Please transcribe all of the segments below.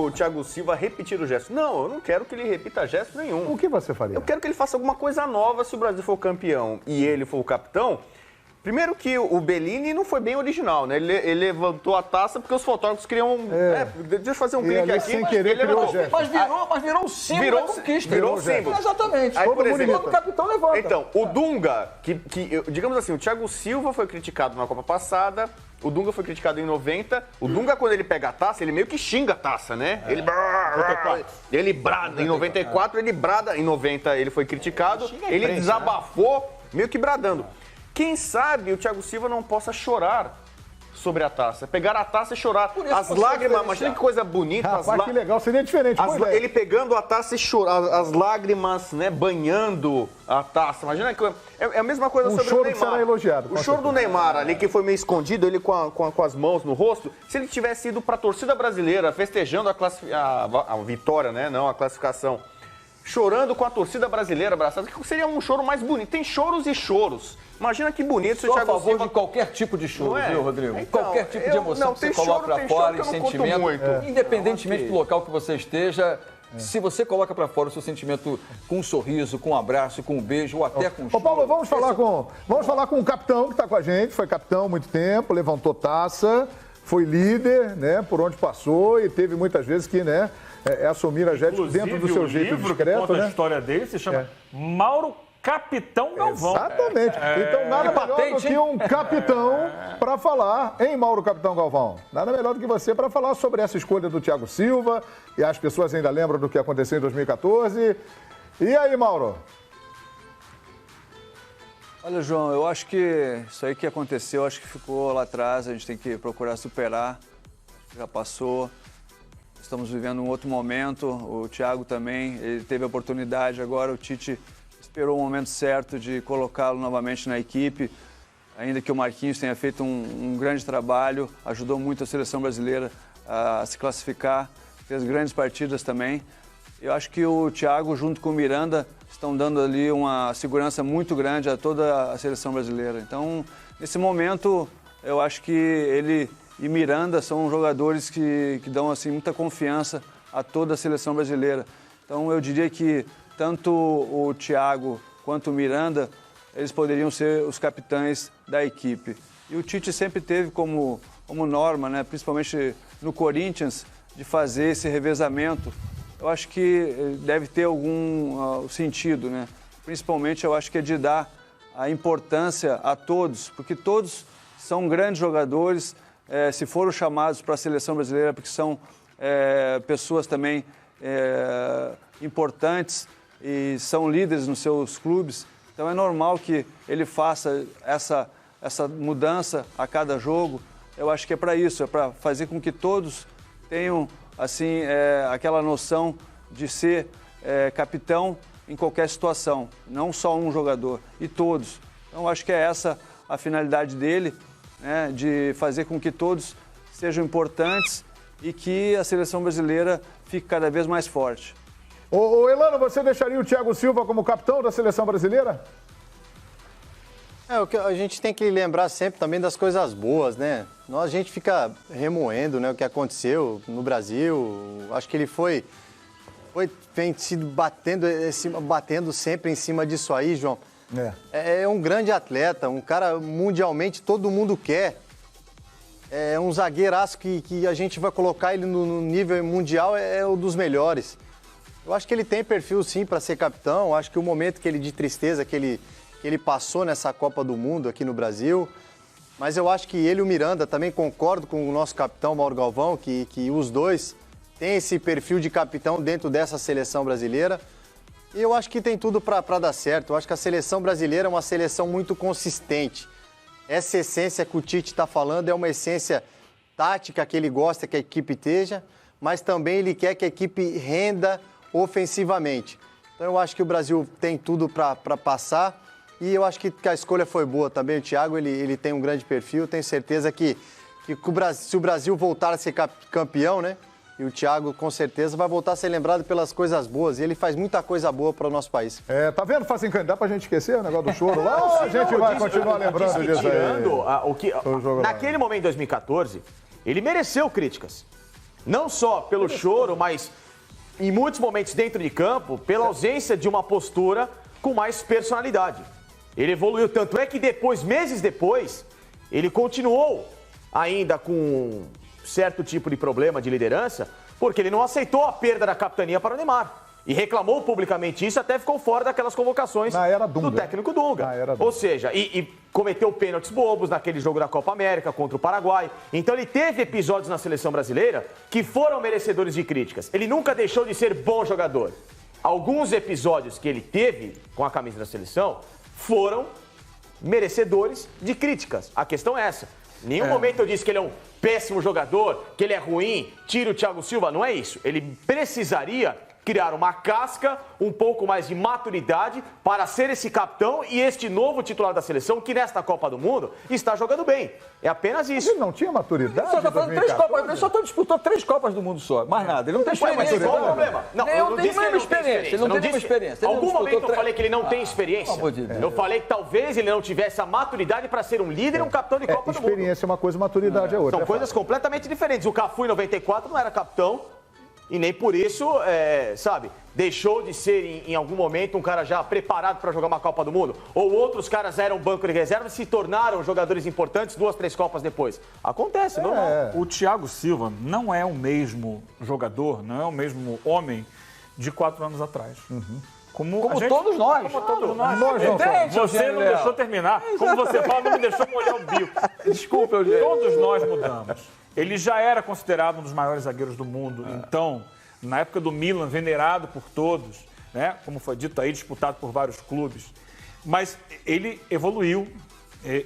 o Thiago Silva repetir o gesto. Não, eu não quero que ele repita gesto nenhum. O que você faria? Eu quero que ele faça alguma coisa nova se o Brasil for campeão e ele for o capitão. Primeiro que o Bellini não foi bem original, né? Ele levantou a taça porque os fotógrafos queriam... deixa eu fazer um clique aqui. Sem querer criou o gesto. Mas virou um símbolo da conquista. Virou um símbolo. Exatamente. Aí, por exemplo, o capitão levanta. Então, o Dunga, digamos assim, o Thiago Silva foi criticado na Copa passada, o Dunga foi criticado em 90. O Dunga, quando ele pega a taça, ele meio que xinga a taça, né? Ele brada. Em 94, ele brada. Em 90, ele foi criticado. Ele desabafou, meio que bradando. Quem sabe o Thiago Silva não possa chorar sobre a taça. Pegar a taça e chorar. As lágrimas, imagina que coisa bonita. Rapaz, que legal, seria diferente. Ele pegando a taça e chorando, as lágrimas, né, banhando a taça. Imagina que é a mesma coisa sobre o Neymar. Que será elogiado. O choro do Neymar ali, que foi meio escondido, ele com as mãos no rosto. Se ele tivesse ido para a torcida brasileira, festejando a vitória, né, não a classificação, chorando com a torcida brasileira abraçada, que seria um choro mais bonito. Tem choros e choros. Imagina que bonito se o Thiago Silva... de qualquer tipo de choro, viu, Rodrigo? Então, qualquer tipo de emoção que você coloca para fora, em sentimento, independentemente do local que você esteja, se você coloca para fora o seu sentimento com um sorriso, com um abraço, com um beijo ou até com um choro... Paulo, vamos falar com o capitão que está com a gente, foi capitão há muito tempo, levantou taça, foi líder, né, por onde passou e teve muitas vezes que, né, assumir a gente dentro do seu jeito discreto, que conta né? A história dele se chama Mauro Capitão Galvão. Exatamente. Então, nada melhor do que um capitão para falar, hein, Mauro Capitão Galvão? Nada melhor do que você para falar sobre essa escolha do Thiago Silva, e as pessoas ainda lembram do que aconteceu em 2014. E aí, Mauro? Olha, João, eu acho que isso aí que aconteceu, acho que ficou lá atrás, a gente tem que procurar superar, já passou. Estamos vivendo um outro momento, o Thiago também, ele teve a oportunidade, agora o Tite esperou o momento certo de colocá-lo novamente na equipe, ainda que o Marquinhos tenha feito um grande trabalho, ajudou muito a seleção brasileira a se classificar, fez grandes partidas também. Eu acho que o Thiago, junto com o Miranda, estão dando ali uma segurança muito grande a toda a seleção brasileira. Então, nesse momento, eu acho que ele e Miranda são jogadores que dão assim, muita confiança a toda a seleção brasileira. Então, eu diria que tanto o Thiago quanto o Miranda, eles poderiam ser os capitães da equipe. E o Tite sempre teve como norma, né, principalmente no Corinthians, de fazer esse revezamento. Eu acho que deve ter algum sentido, né? Principalmente eu acho que é de dar a importância a todos, porque todos são grandes jogadores, se foram chamados para a seleção brasileira, porque são pessoas também importantes e são líderes nos seus clubes. Então é normal que ele faça essa mudança a cada jogo. Eu acho que é para isso, é para fazer com que todos tenham assim, aquela noção de ser capitão em qualquer situação, não só um jogador, e todos. Então, acho que é essa a finalidade dele, né, de fazer com que todos sejam importantes e que a seleção brasileira fique cada vez mais forte. Ô Elano, você deixaria o Thiago Silva como capitão da seleção brasileira? O que a gente tem que lembrar sempre também das coisas boas, né? A gente fica remoendo, né, o que aconteceu no Brasil. Acho que ele vem sido batendo sempre em cima disso aí, João. É um grande atleta, um cara mundialmente todo mundo quer. É um zagueiraço que a gente vai colocar ele no nível mundial, é um dos melhores. Eu acho que ele tem perfil sim para ser capitão. Acho que o momento de tristeza que ele passou nessa Copa do Mundo aqui no Brasil. Mas eu acho que ele e o Miranda, também concordo com o nosso capitão Mauro Galvão, que os dois têm esse perfil de capitão dentro dessa seleção brasileira. E eu acho que tem tudo para dar certo. Eu acho que a seleção brasileira é uma seleção muito consistente. Essa essência que o Tite está falando é uma essência tática que ele gosta que a equipe esteja, mas também ele quer que a equipe renda ofensivamente. Então eu acho que o Brasil tem tudo para passar. E eu acho que a escolha foi boa também. O Thiago, ele tem um grande perfil. Tenho certeza que se o Brasil voltar a ser campeão, né? E o Thiago, com certeza, vai voltar a ser lembrado pelas coisas boas. E ele faz muita coisa boa para o nosso país. Tá vendo? Fazem candidato pra gente esquecer o negócio do choro lá? Ou a gente vai continuar lembrando disso aí? Naquele momento, em 2014, ele mereceu críticas. Não só pelo choro, mas em muitos momentos dentro de campo, pela ausência de uma postura com mais personalidade. Ele evoluiu, tanto é que depois, meses depois, ele continuou ainda com um certo tipo de problema de liderança, porque ele não aceitou a perda da capitania para o Neymar. E reclamou publicamente isso, até ficou fora daquelas convocações do técnico Dunga. Ou seja, e cometeu pênaltis bobos naquele jogo da Copa América contra o Paraguai. Então ele teve episódios na seleção brasileira que foram merecedores de críticas. Ele nunca deixou de ser bom jogador. Alguns episódios que ele teve com a camisa da seleção foram merecedores de críticas. A questão é essa. Em nenhum momento eu disse que ele é um péssimo jogador, que ele é ruim, tira o Thiago Silva. Não é isso. Ele precisaria criar uma casca, um pouco mais de maturidade para ser esse capitão e este novo titular da seleção que nesta Copa do Mundo está jogando bem. É apenas isso. Ele não tinha maturidade? Ele só tá falando 3 Copas, ele só disputou 3 Copas do Mundo só, mais nada. Ele não tem experiência. Mas qual o problema? Não, eu não disse que ele não tem experiência. Ele não tem nenhuma experiência. Em algum momento eu falei que ele não tem experiência. Eu falei que talvez ele não tivesse a maturidade para ser um líder e um capitão de Copa do Mundo. Experiência é uma coisa, maturidade é outra. São coisas completamente diferentes. O Cafu em 94 não era capitão. E nem por isso, deixou de ser em algum momento um cara já preparado para jogar uma Copa do Mundo. Ou outros caras eram banco de reserva e se tornaram jogadores importantes 2, 3 Copas depois. Acontece, normal. O Thiago Silva não é o mesmo jogador, não é o mesmo homem de 4 anos atrás. Como todos nós. Como todos nós. Você não deixou terminar. Como você fala, não me deixou molhar o bico. Desculpa, Eugênio. Todos nós mudamos. Ele já era considerado um dos maiores zagueiros do mundo. Então, na época do Milan, venerado por todos, né? Como foi dito aí, disputado por vários clubes. Mas ele evoluiu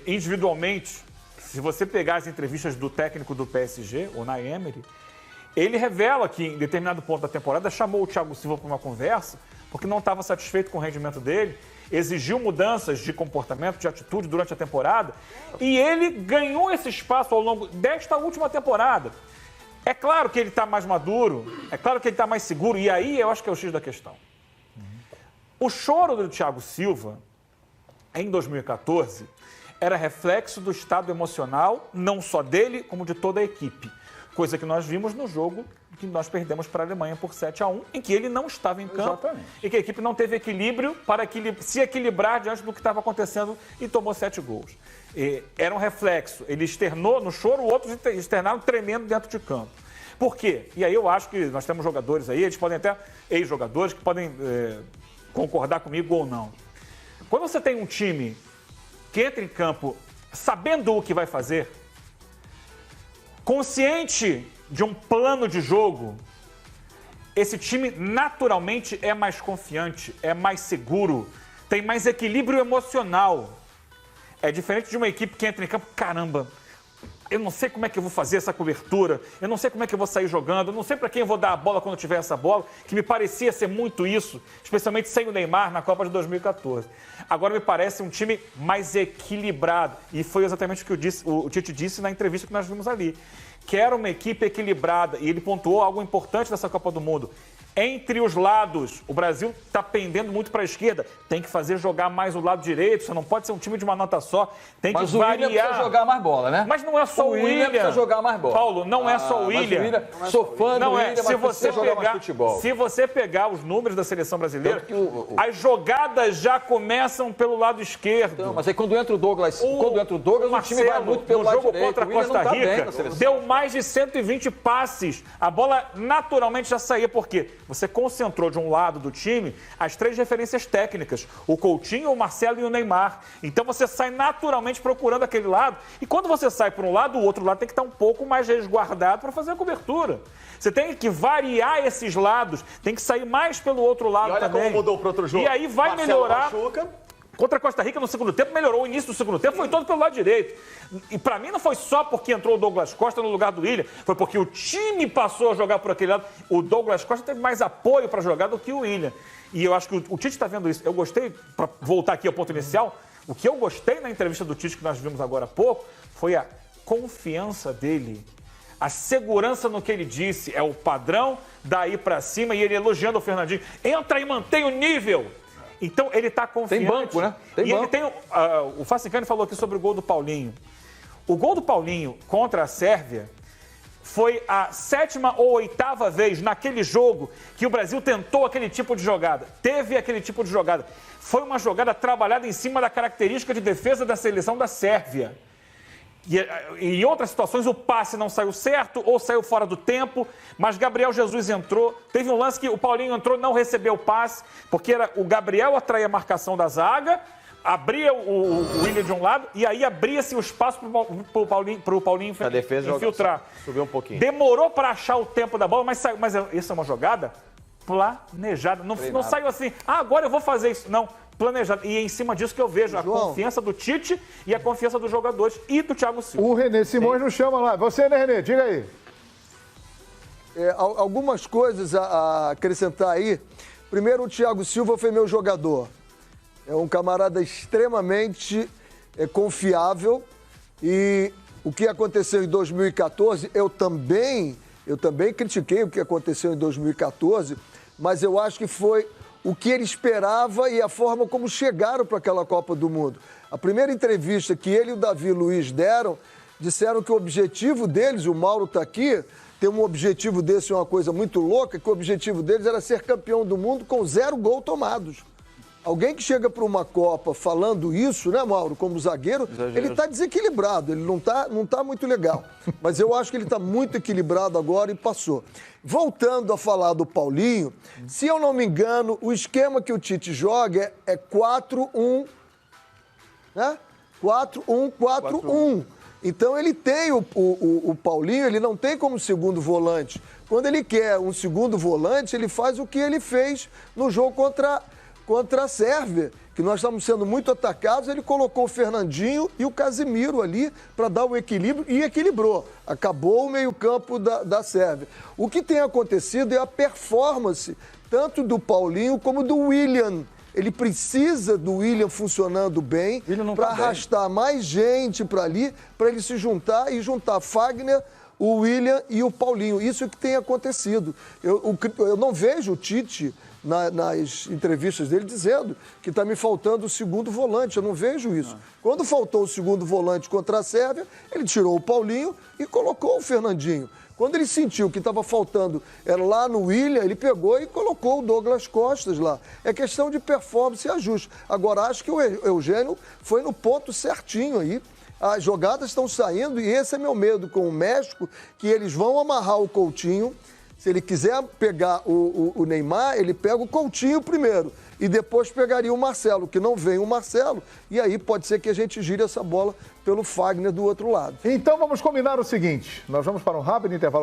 individualmente. Se você pegar as entrevistas do técnico do PSG, o Unai Emery, ele revela que em determinado ponto da temporada chamou o Thiago Silva para uma conversa porque não estava satisfeito com o rendimento dele, exigiu mudanças de comportamento, de atitude durante a temporada, e ele ganhou esse espaço ao longo desta última temporada. É claro que ele está mais maduro, é claro que ele está mais seguro, e aí eu acho que é o X da questão. O choro do Thiago Silva, em 2014, era reflexo do estado emocional, não só dele, como de toda a equipe. Coisa que nós vimos no jogo que nós perdemos para a Alemanha por 7-1, em que ele não estava em campo. Exatamente. E que a equipe não teve equilíbrio para se equilibrar diante do que estava acontecendo e tomou 7 gols. Era um reflexo. Ele externou no choro, outros externaram tremendo dentro de campo. Por quê? E aí eu acho que nós temos jogadores aí, eles podem até, ex-jogadores, que podem concordar comigo ou não. Quando você tem um time que entra em campo sabendo o que vai fazer, consciente de um plano de jogo, esse time naturalmente é mais confiante, é mais seguro, tem mais equilíbrio emocional. É diferente de uma equipe que entra em campo, caramba, eu não sei como é que eu vou fazer essa cobertura, eu não sei como é que eu vou sair jogando, eu não sei para quem eu vou dar a bola quando tiver essa bola, que me parecia ser muito isso, especialmente sem o Neymar na Copa de 2014. Agora me parece um time mais equilibrado, e foi exatamente o que o Tite disse na entrevista que nós vimos ali, que era uma equipe equilibrada, e ele pontuou algo importante dessa Copa do Mundo. Entre os lados, o Brasil está pendendo muito para a esquerda. Tem que fazer jogar mais o lado direito. Você não pode ser um time de uma nota só. Tem que variar. Mas o William precisa jogar mais bola, né? Mas não é só o William. Precisa jogar mais bola. Paulo, não é só o William. Sou fã do William, mas precisa jogar mais futebol. Se você pegar os números da seleção brasileira, as jogadas já começam pelo lado esquerdo. Então, mas aí quando entra o Douglas, o time vai muito pelo lado direito. No jogo contra a Costa Rica, deu mais de 120 passes. A bola naturalmente já saía. Por quê? Você concentrou de um lado do time as 3 referências técnicas, o Coutinho, o Marcelo e o Neymar. Então você sai naturalmente procurando aquele lado. E quando você sai para um lado, o outro lado tem que estar um pouco mais resguardado para fazer a cobertura. Você tem que variar esses lados, tem que sair mais pelo outro lado também. E olha como mudou para outro jogo. E aí vai melhorar. Contra a Costa Rica no segundo tempo, melhorou. O início do segundo tempo foi todo pelo lado direito. E para mim não foi só porque entrou o Douglas Costa no lugar do William, foi porque o time passou a jogar por aquele lado. O Douglas Costa teve mais apoio para jogar do que o William. E eu acho que o Tite está vendo isso. Eu gostei, para voltar aqui ao ponto inicial, o que eu gostei na entrevista do Tite que nós vimos agora há pouco foi a confiança dele. A segurança no que ele disse. É o padrão daí para cima e ele elogiando o Fernandinho. Entra e mantém o nível. Então, ele está confiante. Tem banco, né? Tem banco. Ele tem, o Fassicani falou aqui sobre o gol do Paulinho. O gol do Paulinho contra a Sérvia foi a 7ª ou 8ª vez naquele jogo que o Brasil tentou aquele tipo de jogada, teve aquele tipo de jogada. Foi uma jogada trabalhada em cima da característica de defesa da seleção da Sérvia. E em outras situações o passe não saiu certo ou saiu fora do tempo, mas Gabriel Jesus entrou. Teve um lance que o Paulinho entrou, não recebeu o passe, porque era o Gabriel atraía a marcação da zaga, abria o William de um lado e aí abria-se o espaço para o Paulinho a defesa infiltrar. Subiu um pouquinho. Demorou para achar o tempo da bola, mas isso é uma jogada planejada. Não saiu assim, agora eu vou fazer isso. Não, planejado. E é em cima disso que eu vejo a confiança do Tite e a confiança dos jogadores e do Thiago Silva. O René Simões nos chama lá. Você, né, René? Diga aí. Algumas coisas a acrescentar aí. Primeiro, o Thiago Silva foi meu jogador. É um camarada extremamente confiável. E o que aconteceu em 2014, eu também critiquei o que aconteceu em 2014, mas eu acho que foi o que ele esperava e a forma como chegaram para aquela Copa do Mundo. A primeira entrevista que ele e o Davi Luiz deram, disseram que o objetivo deles, o Mauro está aqui, tem um objetivo desse, uma coisa muito louca, que o objetivo deles era ser campeão do mundo com 0 gols tomados. Alguém que chega para uma Copa falando isso, né, Mauro, como zagueiro, ele está desequilibrado, ele não tá muito legal. Mas eu acho que ele está muito equilibrado agora e passou. Voltando a falar do Paulinho, se eu não me engano, o esquema que o Tite joga é 4-1, né? 4-1-4-1. Então ele tem o Paulinho, ele não tem como segundo volante. Quando ele quer um segundo volante, ele faz o que ele fez no jogo contra a Sérvia, que nós estamos sendo muito atacados, ele colocou o Fernandinho e o Casimiro ali para dar o equilíbrio e equilibrou. Acabou o meio-campo da Sérvia. O que tem acontecido é a performance tanto do Paulinho como do William. Ele precisa do William funcionando bem para arrastar mais gente para ali, para ele se juntar e juntar Fagner, o William e o Paulinho. Isso é que tem acontecido. Eu não vejo o Tite nas entrevistas dele dizendo que está me faltando o segundo volante. Eu não vejo isso. Quando faltou o segundo volante contra a Sérvia, ele tirou o Paulinho e colocou o Fernandinho. Quando ele sentiu que estava faltando era lá no William, ele pegou e colocou o Douglas Costas lá. É questão de performance e ajuste. Agora, acho que o Eugênio foi no ponto certinho aí. As jogadas estão saindo e esse é meu medo com o México, que eles vão amarrar o Coutinho. Se ele quiser pegar o Neymar, ele pega o Coutinho primeiro e depois pegaria o Marcelo, que não vem o Marcelo, e aí pode ser que a gente gire essa bola pelo Fagner do outro lado. Então vamos combinar o seguinte, nós vamos para um rápido intervalo